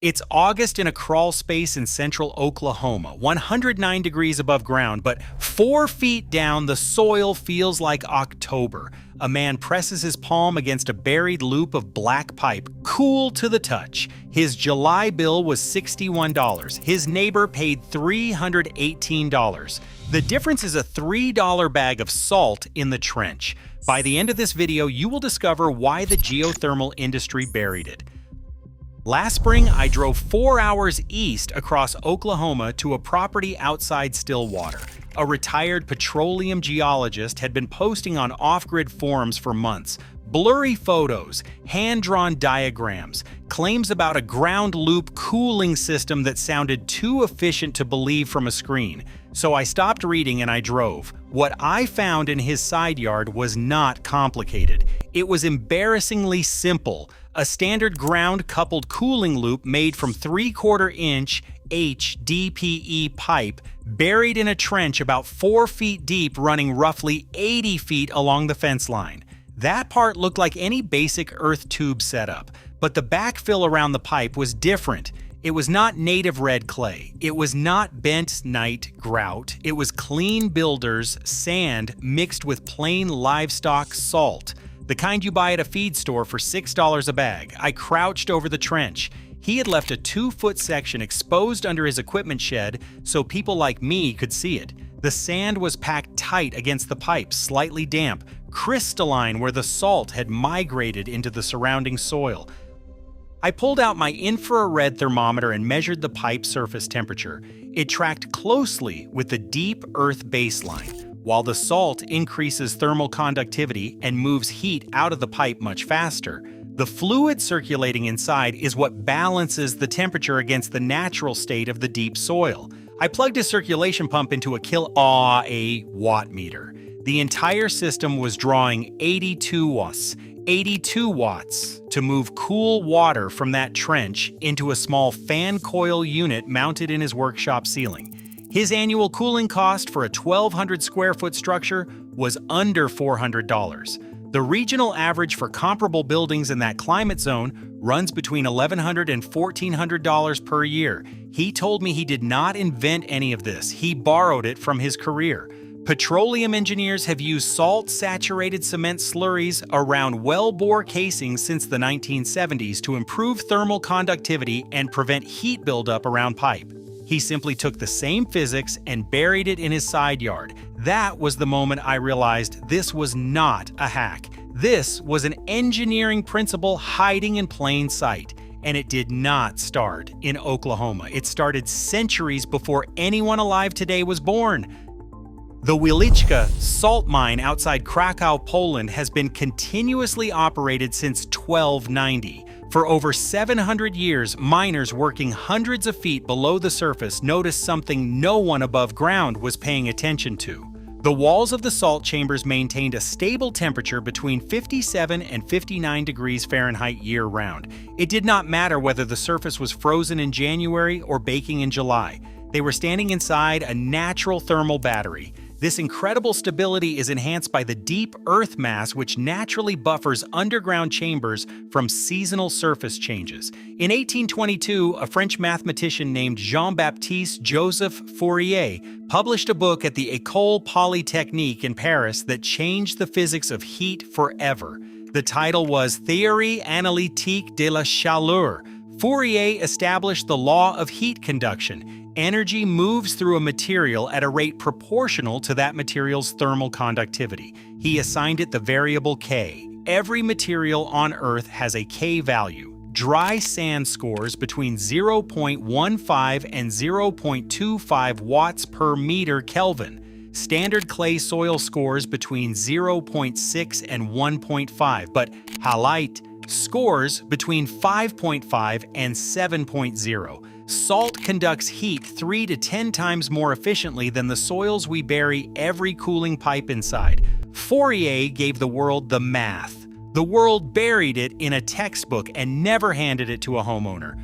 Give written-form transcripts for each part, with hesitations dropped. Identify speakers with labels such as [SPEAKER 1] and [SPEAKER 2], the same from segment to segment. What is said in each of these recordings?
[SPEAKER 1] It's August in a crawl space in central Oklahoma, 109 degrees above ground, but 4 feet down, the soil feels like October. A man presses his palm against a buried loop of black pipe, cool to the touch. His July bill was $61. His neighbor paid $318. The difference is a $3 bag of salt in the trench. By the end of this video, you will discover why the geothermal industry buried it. Last spring, I drove 4 hours east across Oklahoma to a property outside Stillwater. A retired petroleum geologist had been posting on off-grid forums for months. Blurry photos, hand-drawn diagrams, claims about a ground loop cooling system that sounded too efficient to believe from a screen. So I stopped reading and I drove. What I found in his side yard was not complicated. It was embarrassingly simple. A standard ground-coupled cooling loop made from 3/4-inch HDPE pipe buried in a trench about 4 feet deep, running roughly 80 feet along the fence line. That part looked like any basic earth tube setup, but the backfill around the pipe was different. It was not native red clay. It was not bentonite grout. It was clean builder's sand mixed with plain livestock salt. The kind you buy at a feed store for $6 a bag. I crouched over the trench. He had left a 2-foot section exposed under his equipment shed so people like me could see it. The sand was packed tight against the pipe, slightly damp, crystalline where the salt had migrated into the surrounding soil. I pulled out my infrared thermometer and measured the pipe surface temperature. It tracked closely with the deep earth baseline. While the salt increases thermal conductivity and moves heat out of the pipe much faster, the fluid circulating inside is what balances the temperature against the natural state of the deep soil. I plugged a circulation pump into a watt meter. The entire system was drawing 82 watts to move cool water from that trench into a small fan coil unit mounted in his workshop ceiling. His annual cooling cost for a 1,200 square foot structure was under $400. The regional average for comparable buildings in that climate zone runs between $1,100 and $1,400 per year. He told me he did not invent any of this. He borrowed it from his career. Petroleum engineers have used salt-saturated cement slurries around well-bore casings since the 1970s to improve thermal conductivity and prevent heat buildup around pipe. He simply took the same physics and buried it in his side yard. That was the moment I realized this was not a hack. This was an engineering principle hiding in plain sight. And it did not start in Oklahoma. It started centuries before anyone alive today was born. The Wieliczka salt mine outside Krakow, Poland has been continuously operated since 1290. For over 700 years, miners working hundreds of feet below the surface noticed something no one above ground was paying attention to. The walls of the salt chambers maintained a stable temperature between 57 and 59 degrees Fahrenheit year-round. It did not matter whether the surface was frozen in January or baking in July. They were standing inside a natural thermal battery. This incredible stability is enhanced by the deep earth mass which naturally buffers underground chambers from seasonal surface changes. In 1822, a French mathematician named Jean-Baptiste Joseph Fourier published a book at the École Polytechnique in Paris that changed the physics of heat forever. The title was Théorie analytique de la chaleur. Fourier established the law of heat conduction. Energy moves through a material at a rate proportional to that material's thermal conductivity. He assigned it the variable K. Every material on Earth has a K value. Dry sand scores between 0.15 and 0.25 watts per meter Kelvin. Standard clay soil scores between 0.6 and 1.5, but halite scores between 5.5 and 7.0. Salt conducts heat 3 to 10 times more efficiently than the soils we bury every cooling pipe inside. Fourier gave the world the math. The world buried it in a textbook and never handed it to a homeowner.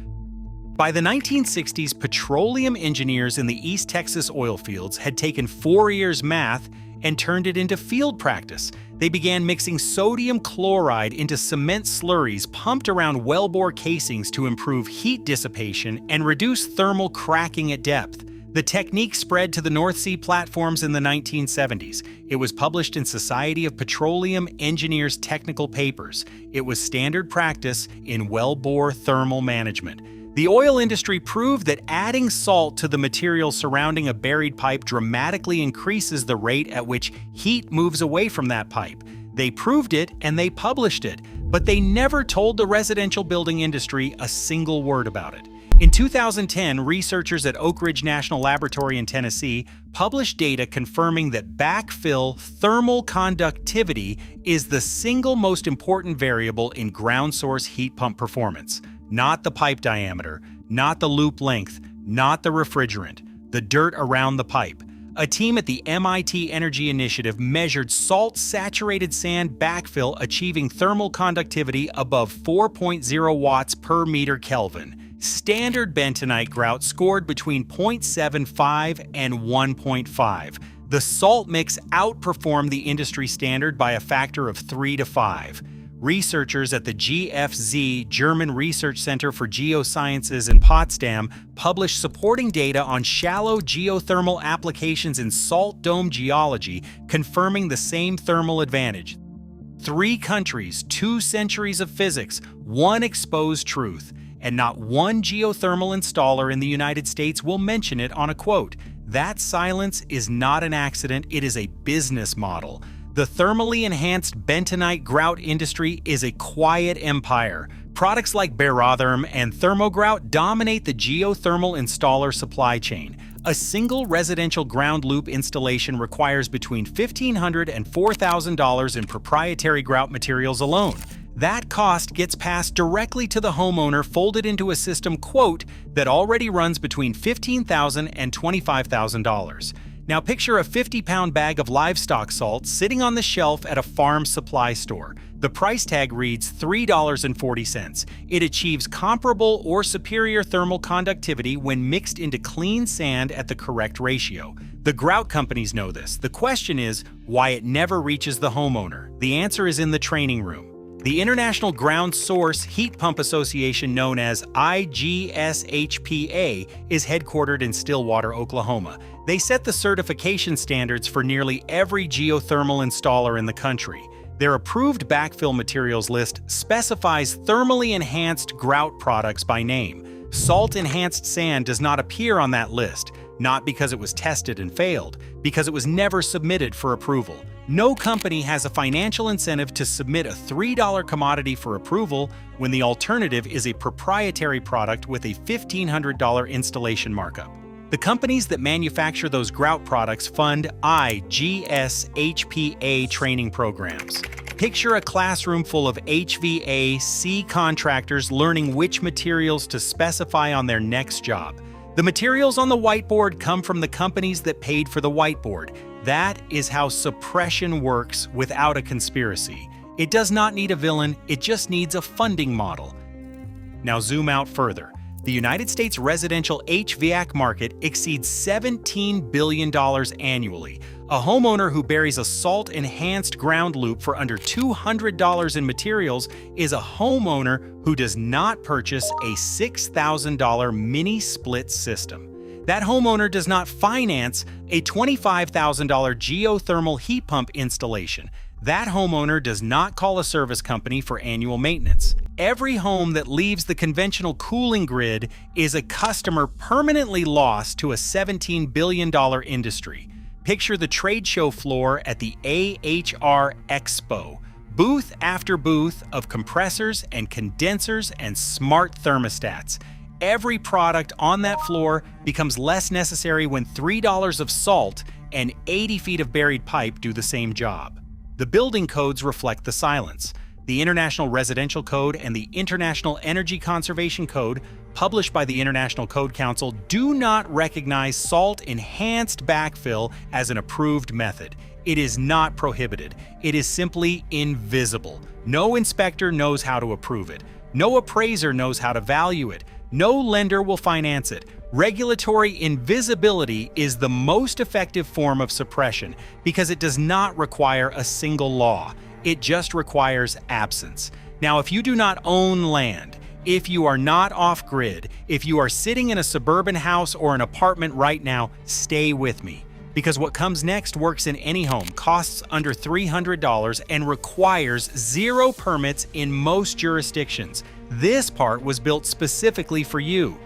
[SPEAKER 1] By the 1960s, petroleum engineers in the East Texas oil fields had taken Fourier's math and turned it into field practice. They began mixing sodium chloride into cement slurries pumped around wellbore casings to improve heat dissipation and reduce thermal cracking at depth. The technique spread to the North Sea platforms in the 1970s. It was published in Society of Petroleum Engineers Technical Papers. It was standard practice in wellbore thermal management. The oil industry proved that adding salt to the material surrounding a buried pipe dramatically increases the rate at which heat moves away from that pipe. They proved it and they published it, but they never told the residential building industry a single word about it. In 2010, researchers at Oak Ridge National Laboratory in Tennessee published data confirming that backfill thermal conductivity is the single most important variable in ground source heat pump performance. Not the pipe diameter, not the loop length, not the refrigerant, the dirt around the pipe. A team at the MIT Energy Initiative measured salt-saturated sand backfill achieving thermal conductivity above 4.0 watts per meter Kelvin. Standard bentonite grout scored between 0.75 and 1.5. The salt mix outperformed the industry standard by a factor of 3 to 5. Researchers at the GFZ German Research Center for Geosciences in Potsdam published supporting data on shallow geothermal applications in salt dome geology, confirming the same thermal advantage. 3 countries, 2 centuries of physics, 1 exposed truth, and not one geothermal installer in the United States will mention it on a quote. That silence is not an accident, it is a business model. The thermally enhanced bentonite grout industry is a quiet empire. Products like Baratherm and Thermogrout dominate the geothermal installer supply chain. A single residential ground loop installation requires between $1,500 and $4,000 in proprietary grout materials alone. That cost gets passed directly to the homeowner, folded into a system, quote, that already runs between $15,000 and $25,000. Now picture a 50-pound bag of livestock salt sitting on the shelf at a farm supply store. The price tag reads $3.40. It achieves comparable or superior thermal conductivity when mixed into clean sand at the correct ratio. The grout companies know this. The question is why it never reaches the homeowner. The answer is in the training room. The International Ground Source Heat Pump Association, known as IGSHPA, is headquartered in Stillwater, Oklahoma. They set the certification standards for nearly every geothermal installer in the country. Their approved backfill materials list specifies thermally enhanced grout products by name. Salt-enhanced sand does not appear on that list, not because it was tested and failed, because it was never submitted for approval. No company has a financial incentive to submit a $3 commodity for approval when the alternative is a proprietary product with a $1,500 installation markup. The companies that manufacture those grout products fund IGSHPA training programs. Picture a classroom full of HVAC contractors learning which materials to specify on their next job. The materials on the whiteboard come from the companies that paid for the whiteboard. That is how suppression works without a conspiracy. It does not need a villain, it just needs a funding model. Now zoom out further. The United States residential HVAC market exceeds $17 billion annually. A homeowner who buries a salt-enhanced ground loop for under $200 in materials is a homeowner who does not purchase a $6,000 mini-split system. That homeowner does not finance a $25,000 geothermal heat pump installation. That homeowner does not call a service company for annual maintenance. Every home that leaves the conventional cooling grid is a customer permanently lost to a $17 billion industry. Picture the trade show floor at the AHR Expo. Booth after booth of compressors and condensers and smart thermostats. Every product on that floor becomes less necessary when $3 of salt and 80 feet of buried pipe do the same job. The building codes reflect the silence. The International Residential Code and the International Energy Conservation Code, published by the International Code Council, do not recognize salt-enhanced backfill as an approved method. It is not prohibited. It is simply invisible. No inspector knows how to approve it. No appraiser knows how to value it. No lender will finance it. Regulatory invisibility is the most effective form of suppression because it does not require a single law. It just requires absence. Now, if you do not own land, if you are not off-grid, if you are sitting in a suburban house or an apartment right now, stay with me. Because what comes next works in any home, costs under $300, and requires 0 permits in most jurisdictions. This part was built specifically for you.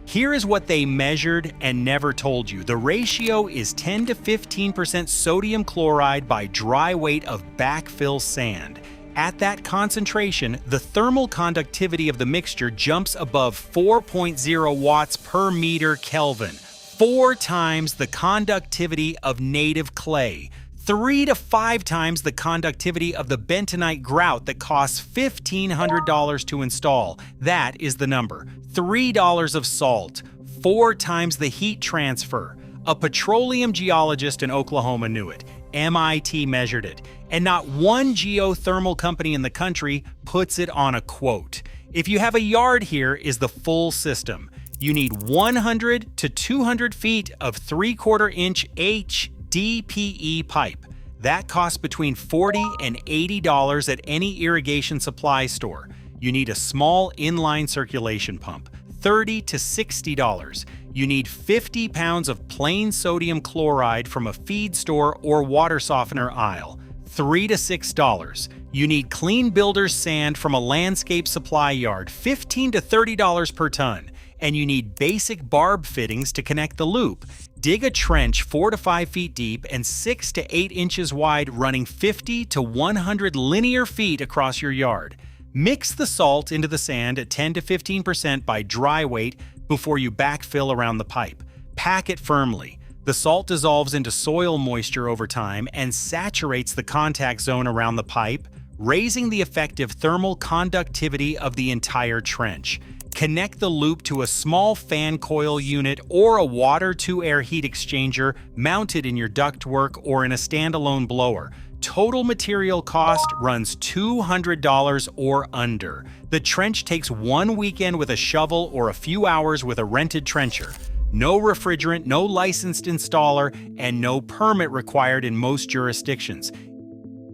[SPEAKER 1] Here is what they measured and never told you. The ratio is 10 to 15% sodium chloride by dry weight of backfill sand. At that concentration, the thermal conductivity of the mixture jumps above 4.0 watts per meter Kelvin, 4 times the conductivity of native clay, 3 to 5 times the conductivity of the bentonite grout that costs $1,500 to install. That is the number. $3 of salt, 4 times the heat transfer. A petroleum geologist in Oklahoma knew it. MIT measured it. And not one geothermal company in the country puts it on a quote. If you have a yard, here is the full system. You need 100 to 200 feet of 3/4 inch HDPE pipe. That costs between $40 and $80 at any irrigation supply store. You need a small inline circulation pump, $30 to $60. You need 50 pounds of plain sodium chloride from a feed store or water softener aisle, $3 to $6. You need clean builder's sand from a landscape supply yard, $15 to $30 per ton. And you need basic barb fittings to connect the loop. Dig a trench 4 to 5 feet deep and 6 to 8 inches wide, running 50 to 100 linear feet across your yard. Mix the salt into the sand at 10 to 15% by dry weight before you backfill around the pipe. Pack it firmly. The salt dissolves into soil moisture over time and saturates the contact zone around the pipe, raising the effective thermal conductivity of the entire trench. Connect the loop to a small fan coil unit or a water-to-air heat exchanger mounted in your ductwork or in a standalone blower. Total material cost runs $200 or under. The trench takes 1 weekend with a shovel or a few hours with a rented trencher. No refrigerant, no licensed installer, and no permit required in most jurisdictions.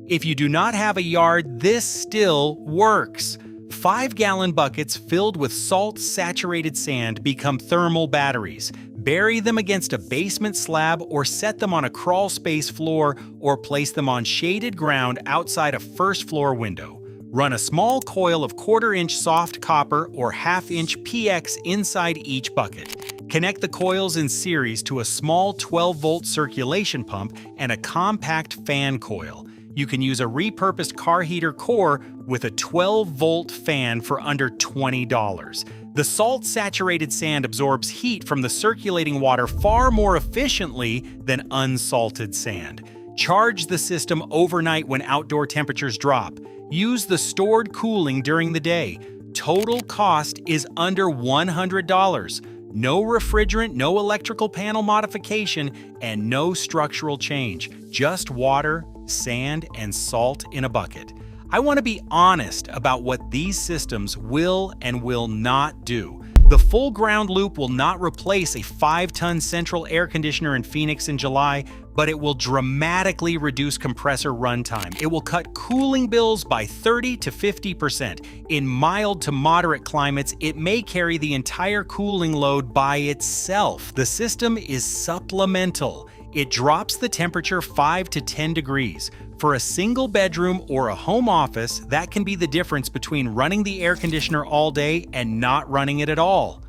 [SPEAKER 1] If you do not have a yard, this still works. 5-gallon buckets filled with salt-saturated sand become thermal batteries. Bury them against a basement slab or set them on a crawl-space floor or place them on shaded ground outside a first-floor window. Run a small coil of 1/4 inch soft copper or 1/2 inch PX inside each bucket. Connect the coils in series to a small 12-volt circulation pump and a compact fan coil. You can use a repurposed car heater core with a 12-volt fan for under $20. The salt-saturated sand absorbs heat from the circulating water far more efficiently than unsalted sand. Charge the system overnight when outdoor temperatures drop. Use the stored cooling during the day. Total cost is under $100. No refrigerant, no electrical panel modification, and no structural change. Just water, sand, and salt in a bucket. I want to be honest about what these systems will and will not do. The full ground loop will not replace a 5-ton central air conditioner in Phoenix in July, but it will dramatically reduce compressor runtime. It will cut cooling bills by 30 to 50%. In mild to moderate climates, it may carry the entire cooling load by itself. The system is supplemental. It drops the temperature 5 to 10 degrees. For a single bedroom or a home office, that can be the difference between running the air conditioner all day and not running it at all.